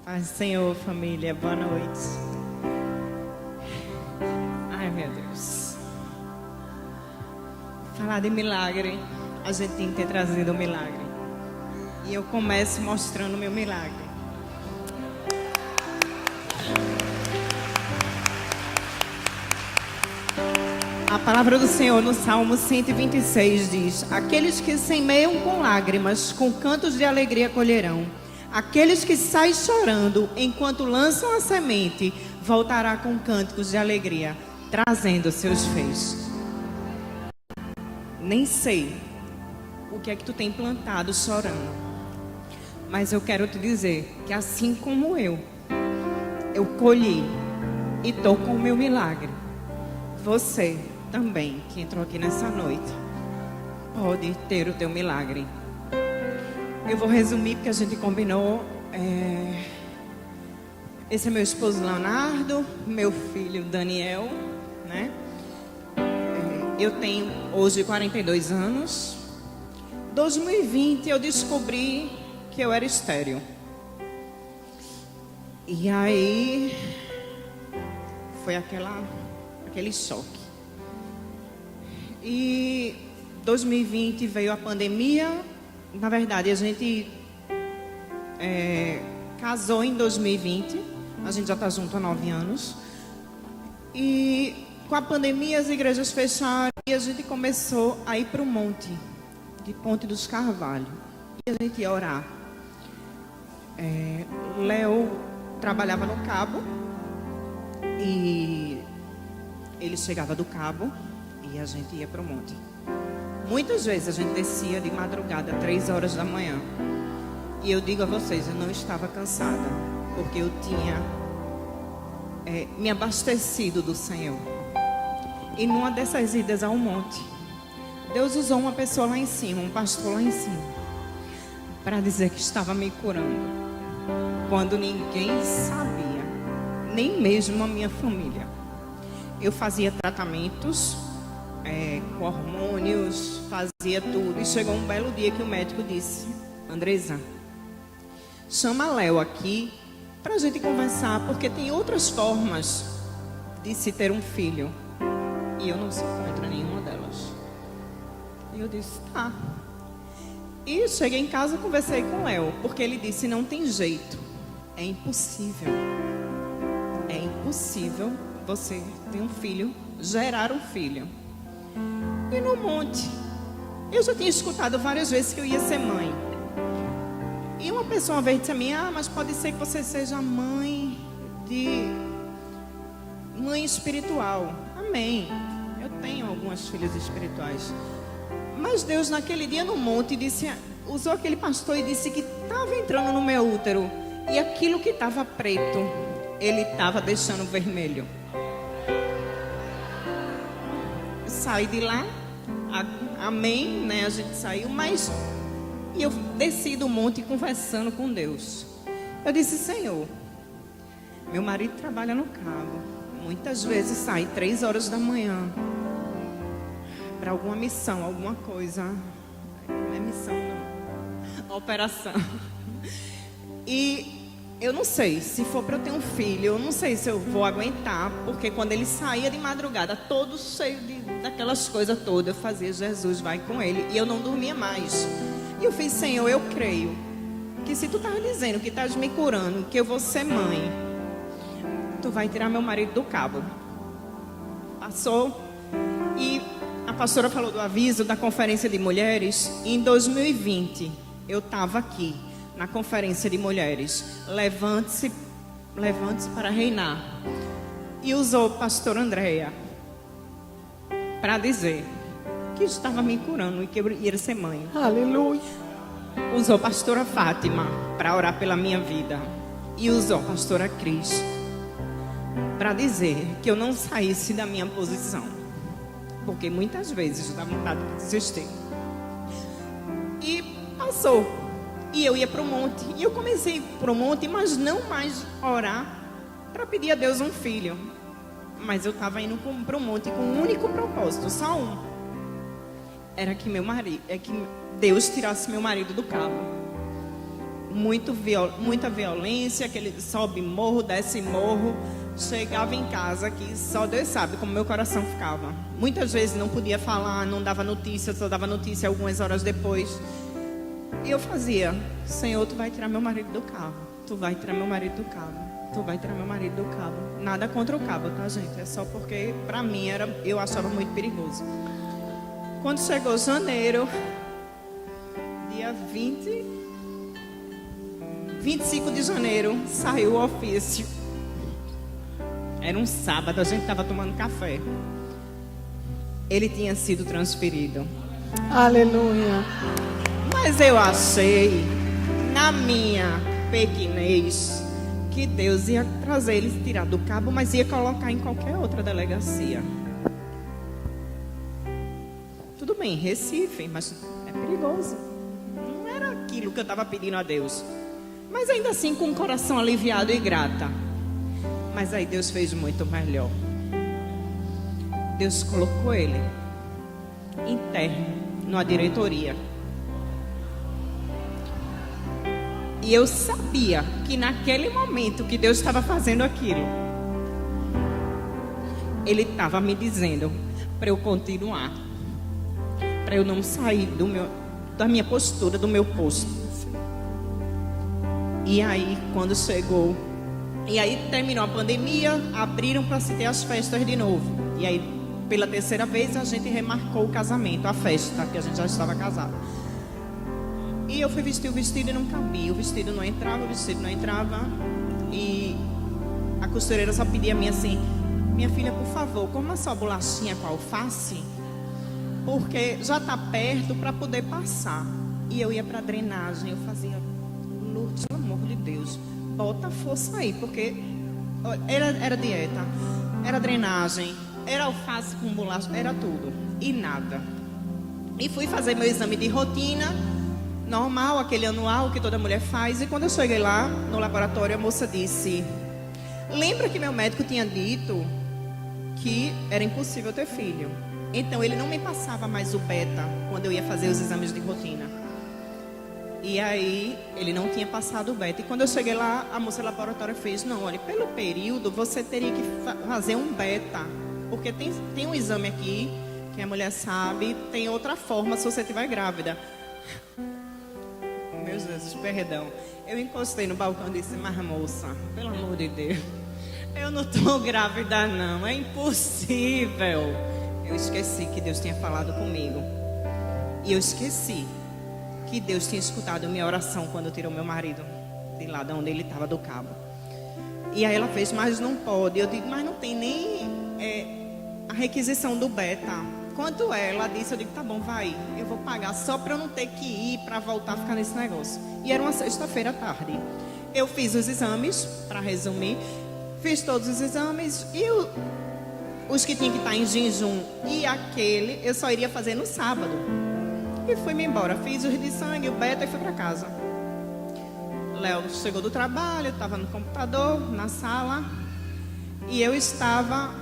Paz do Senhor, família, boa noite. Ai, meu Deus. Falar de milagre, a gente tem que ter trazido o milagre. E eu começo mostrando o meu milagre. A palavra do Senhor no Salmo 126 diz: aqueles que semeiam com lágrimas, com cantos de alegria colherão. Aqueles que saem chorando enquanto lançam a semente, voltará com cânticos de alegria, trazendo seus feixes. Nem sei o que é que tu tem plantado chorando, mas eu quero te dizer que assim como eu colhi e estou com o meu milagre, você também que entrou aqui nessa noite pode ter o teu milagre. Eu vou resumir porque a gente combinou. Esse é meu esposo Leonardo, meu filho Daniel, né? Eu tenho hoje 42 anos. 2020 eu descobri que eu era estéril. E aí foi aquele choque. E 2020 veio a pandemia. Na verdade, a gente casou em 2020. A gente já está junto há 9 anos. E com a pandemia, as igrejas fecharam e a gente começou a ir para o monte, de Ponte dos Carvalho. E a gente ia orar. Léo trabalhava no Cabo. E ele chegava do Cabo e a gente ia para o monte. Muitas vezes a gente descia de madrugada, 3 horas da manhã. E eu digo a vocês, eu não estava cansada, porque eu tinha me abastecido do Senhor. E numa dessas idas ao monte, Deus usou uma pessoa lá em cima, um pastor lá em cima, para dizer que estava me curando, quando ninguém sabia, nem mesmo a minha família. Eu fazia tratamentos com hormônios, fazia tudo. E chegou um belo dia que o médico disse: Andresa, chama Léo aqui para a gente conversar, porque tem outras formas de se ter um filho e eu não se encontro nenhuma delas. E eu disse: tá. E cheguei em casa, conversei com o Léo, porque ele disse: não tem jeito, é impossível você ter um filho, gerar um filho. E no monte, eu já tinha escutado várias vezes que eu ia ser mãe. E uma pessoa uma vez disse a mim: mas pode ser que você seja mãe espiritual. Amém. Eu tenho algumas filhas espirituais. Mas Deus naquele dia no monte usou aquele pastor e disse que estava entrando no meu útero. E aquilo que estava preto, ele estava deixando vermelho. Saí de lá, amém, né? A gente saiu, mas eu desci do monte conversando com Deus. Eu disse: Senhor, meu marido trabalha no Cabo, muitas vezes sai 3 horas da manhã para alguma missão, alguma coisa. Não é missão, não, operação. E eu não sei, se for para eu ter um filho, eu não sei se eu vou aguentar, porque quando ele saía de madrugada, todo cheio daquelas coisas todas, eu fazia: Jesus, vai com ele. E eu não dormia mais. E eu fiz: Senhor, eu creio que se tu estás dizendo que estás me curando, que eu vou ser mãe, tu vai tirar meu marido do Cabo. Passou. E a pastora falou do aviso da conferência de mulheres. E em 2020, eu estava aqui na conferência de mulheres, levante-se para reinar. E usou a pastora Andréia para dizer que estava me curando e que eu ia ser mãe. Aleluia. Usou a pastora Fátima para orar pela minha vida. E usou a pastora Cris para dizer que eu não saísse da minha posição, porque muitas vezes dá vontade de desistir. E passou. E eu ia para o monte. E eu comecei para o monte, mas não mais orar para pedir a Deus um filho. Mas eu estava indo para o monte com um único propósito, só um. Era que que Deus tirasse meu marido do Cabo. muita violência, que ele sobe morro, desce morro. Chegava em casa que só Deus sabe como meu coração ficava. Muitas vezes não podia falar, não dava notícia, só dava notícia algumas horas depois. E eu fazia: Senhor, tu vai tirar meu marido do carro. Tu vai tirar meu marido do carro. Tu vai tirar meu marido do cabo. Nada contra o cabo, tá, gente? É só porque pra mim eu achava muito perigoso. Quando chegou janeiro, dia 25 de janeiro, saiu o ofício. Era um sábado, a gente estava tomando café. Ele tinha sido transferido. Aleluia. Mas eu achei, na minha pequenez, que Deus ia trazer ele, tirar do cabo, mas ia colocar em qualquer outra delegacia. Tudo bem, Recife, mas é perigoso. Não era aquilo que eu estava pedindo a Deus. Mas ainda assim, com o coração aliviado e grata. Mas aí Deus fez muito melhor. Deus colocou ele interno, numa diretoria. E eu sabia que naquele momento que Deus estava fazendo aquilo, Ele estava me dizendo para eu continuar, para eu não sair da minha postura, do meu posto. E aí, quando chegou, e aí terminou a pandemia, abriram para se ter as festas de novo. E aí, pela terceira vez, a gente remarcou o casamento, a festa, que a gente já estava casado. E eu fui vestir o vestido e não cabia. O vestido não entrava, E a costureira só pedia a mim assim: minha filha, por favor, coma só bolachinha com alface, porque já está perto para poder passar. E eu ia para a drenagem, eu fazia: Lourdes, pelo amor de Deus, bota força aí, porque era dieta, era drenagem, era alface com bolacha, era tudo e nada. E fui fazer meu exame de rotina normal, aquele anual que toda mulher faz. E quando eu cheguei lá no laboratório, a moça disse: lembra que meu médico tinha dito que era impossível ter filho? Então ele não me passava mais o beta quando eu ia fazer os exames de rotina. E aí ele não tinha passado o beta. E quando eu cheguei lá, a moça do laboratório fez: não, olha, pelo período você teria que fazer um beta, porque tem um exame aqui que a mulher sabe, tem outra forma se você estiver grávida. Meu Jesus, perdão. Eu encostei no balcão e disse: mas moça, pelo amor de Deus, eu não estou grávida não, é impossível. Eu esqueci que Deus tinha falado comigo. E eu esqueci que Deus tinha escutado minha oração quando tirou meu marido de lá de onde ele estava do cabo. E aí ela fez: mas não pode. Eu digo: mas não tem nem a requisição do beta. Quanto é? Ela disse. Eu digo: tá bom, vai, eu vou pagar só para eu não ter que ir para voltar a ficar nesse negócio. E era uma sexta-feira à tarde. Eu fiz os exames, para resumir, fiz todos os exames e os que tinham que estar em jejum e aquele eu só iria fazer no sábado. E fui-me embora, fiz os de sangue, o beta, e fui para casa. Léo chegou do trabalho, estava no computador, na sala, e eu estava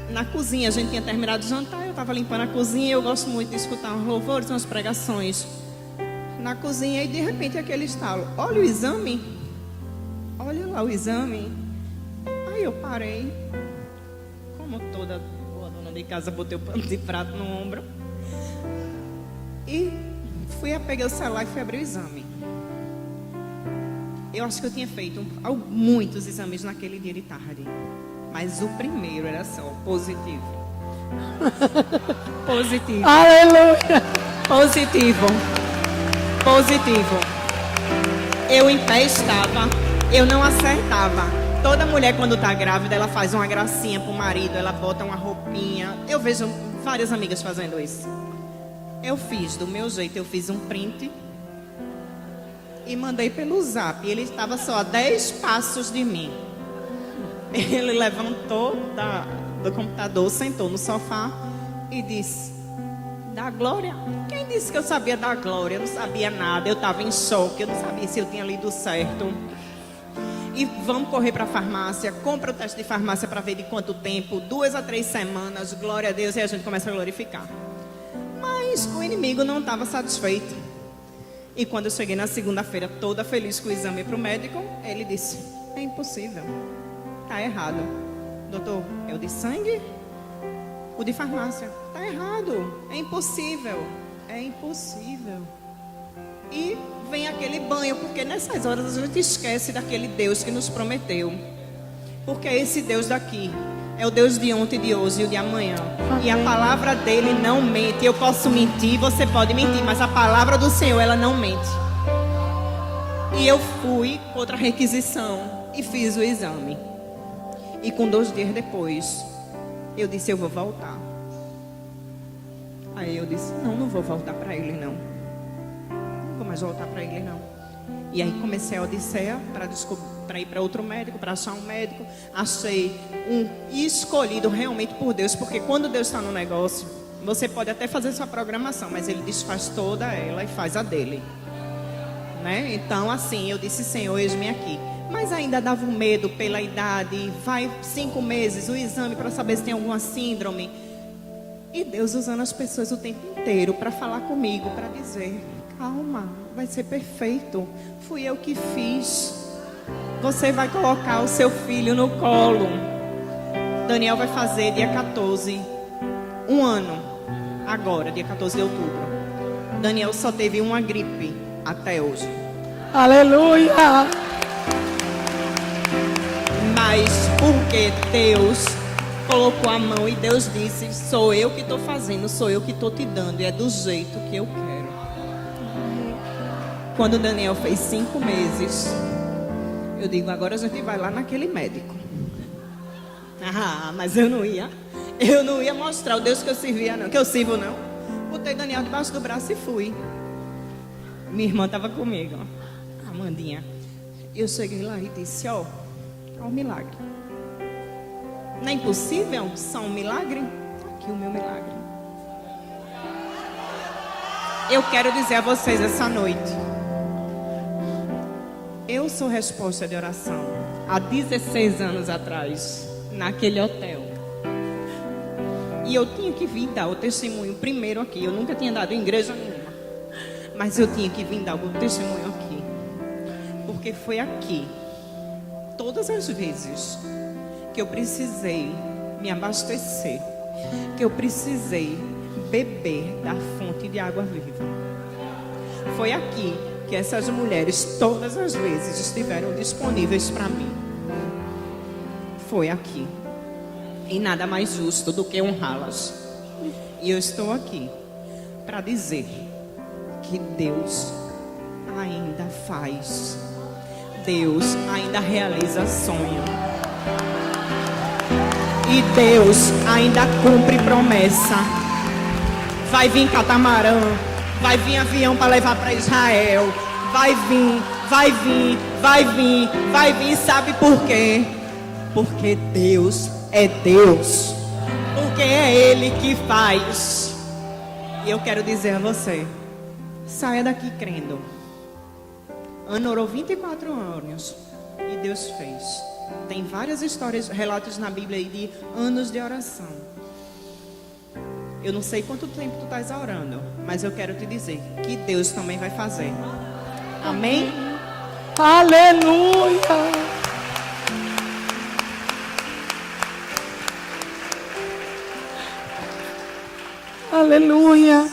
na cozinha. A gente tinha terminado de jantar, eu estava limpando a cozinha. Eu gosto muito de escutar uns louvores, umas pregações na cozinha. E de repente aquele estalo: olha o exame, olha lá o exame. Aí eu parei, como toda boa dona de casa, botei o pano de prato no ombro e peguei o celular e fui abrir o exame. Eu acho que eu tinha feito muitos exames naquele dia de tarde, mas o primeiro era só positivo. Positivo. Aleluia. Positivo. Eu em pé estava, eu não acertava. Toda mulher, quando está grávida, ela faz uma gracinha pro marido, ela bota uma roupinha. Eu vejo várias amigas fazendo isso. Eu fiz do meu jeito, eu fiz um print e mandei pelo zap. Ele estava só a 10 passos de mim. Ele levantou do computador, sentou no sofá e disse: dá glória? Quem disse que eu sabia dar glória? Eu não sabia nada, eu estava em choque, eu não sabia se eu tinha lido certo. E vamos correr para a farmácia, compra o teste de farmácia para ver de quanto tempo, 2 a 3 semanas, glória a Deus, e a gente começa a glorificar. Mas o inimigo não estava satisfeito. E quando eu cheguei na segunda-feira, toda feliz com o exame para o médico, ele disse: é impossível, tá errado. Doutor, é o de sangue? O de farmácia? Tá errado, é impossível. É impossível. E vem aquele banho, porque nessas horas a gente esquece daquele Deus que nos prometeu. Porque esse Deus daqui é o Deus de ontem, de hoje e o de amanhã. E a palavra dele não mente. Eu posso mentir, você pode mentir, mas a palavra do Senhor, ela não mente. E eu fui contra a requisição e fiz o exame. E com 2 dias depois, eu disse: eu vou voltar. Aí eu disse: não vou voltar para ele não. Não vou mais voltar para ele não. E aí comecei a odisseia para ir para outro médico, para achar um médico. Achei um escolhido realmente por Deus, porque quando Deus está no negócio, você pode até fazer sua programação, mas Ele desfaz toda ela e faz a dele, né? Então assim, eu disse: Senhor, eis-me aqui. Mas ainda dava um medo pela idade. Vai 5 meses o exame para saber se tem alguma síndrome. E Deus usando as pessoas o tempo inteiro para falar comigo, para dizer: calma, vai ser perfeito. Fui eu que fiz. Você vai colocar o seu filho no colo. Daniel vai fazer dia 14 1 ano. Agora, dia 14 de outubro. Daniel só teve uma gripe até hoje. Aleluia! Mas porque Deus colocou a mão e Deus disse: sou eu que estou fazendo, sou eu que estou te dando, e é do jeito que eu quero. Quando Daniel fez 5 meses, eu digo: agora a gente vai lá naquele médico. Mas eu não ia mostrar o Deus que eu servia não, que eu sirvo não. Botei Daniel debaixo do braço e fui. Minha irmã estava comigo, Amandinha. Eu cheguei lá e disse: ó um milagre. Não é impossível só um milagre? Aqui o meu milagre. Eu quero dizer a vocês essa noite: eu sou resposta de oração. Há 16 anos atrás, naquele hotel. E eu tinha que vir dar o testemunho primeiro aqui. Eu nunca tinha dado em igreja nenhuma, mas eu tinha que vir dar o testemunho aqui. Porque foi aqui, todas as vezes que eu precisei me abastecer, que eu precisei beber da fonte de água viva. Foi aqui que essas mulheres todas as vezes estiveram disponíveis para mim. Foi aqui. E nada mais justo do que honrá-las. E eu estou aqui para dizer que Deus ainda faz. Deus ainda realiza sonho. E Deus ainda cumpre promessa. Vai vir catamarã, vai vir avião para levar para Israel. Vai vir, vai vir, vai vir, vai vir. Sabe por quê? Porque Deus é Deus. Porque é Ele que faz. E eu quero dizer a você: saia daqui crendo. Ana orou 24 anos e Deus fez. Tem várias histórias, relatos na Bíblia aí de anos de oração. Eu não sei quanto tempo tu estás orando, mas eu quero te dizer que Deus também vai fazer. Amém? Aleluia! Aleluia!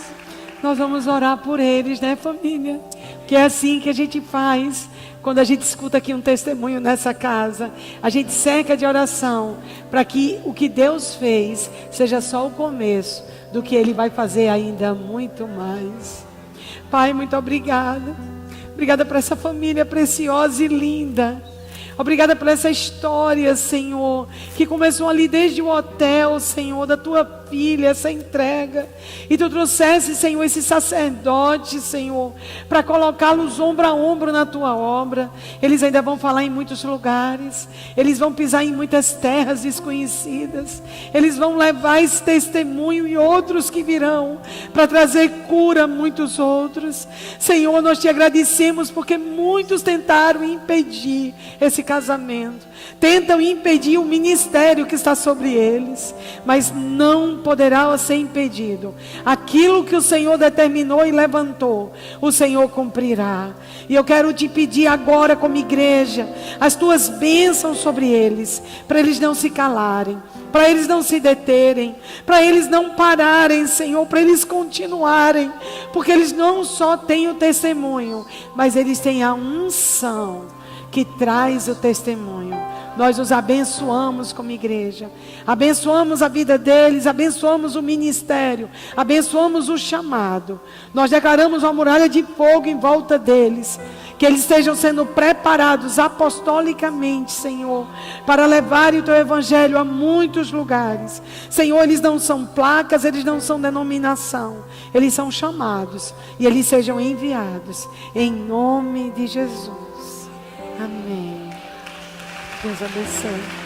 Nós vamos orar por eles, né, família? Que é assim que a gente faz quando a gente escuta aqui um testemunho nessa casa. A gente cerca de oração para que o que Deus fez seja só o começo do que Ele vai fazer ainda muito mais. Pai, muito obrigada. Obrigada por essa família preciosa e linda. Obrigada por essa história, Senhor, que começou ali desde o hotel, Senhor, da tua filha, essa entrega. E tu trouxesse, Senhor, esse sacerdote, Senhor, para colocá-los ombro a ombro na tua obra. Eles ainda vão falar em muitos lugares. Eles vão pisar em muitas terras desconhecidas. Eles vão levar esse testemunho e outros que virão para trazer cura a muitos outros. Senhor, nós te agradecemos porque muitos tentaram impedir esse casamento, tentam impedir o ministério que está sobre eles, mas não poderá ser impedido. Aquilo que o Senhor determinou e levantou, o Senhor cumprirá. E eu quero te pedir agora, como igreja, as tuas bênçãos sobre eles, para eles não se calarem, para eles não se deterem, para eles não pararem, Senhor, para eles continuarem, porque eles não só têm o testemunho, mas eles têm a unção que traz o testemunho. Nós os abençoamos como igreja, abençoamos a vida deles, abençoamos o ministério, abençoamos o chamado. Nós declaramos uma muralha de fogo em volta deles, que eles estejam sendo preparados apostolicamente, Senhor, para levarem o teu evangelho a muitos lugares. Senhor, eles não são placas, eles não são denominação, eles são chamados e eles sejam enviados em nome de Jesus. Amém. Deus abençoe.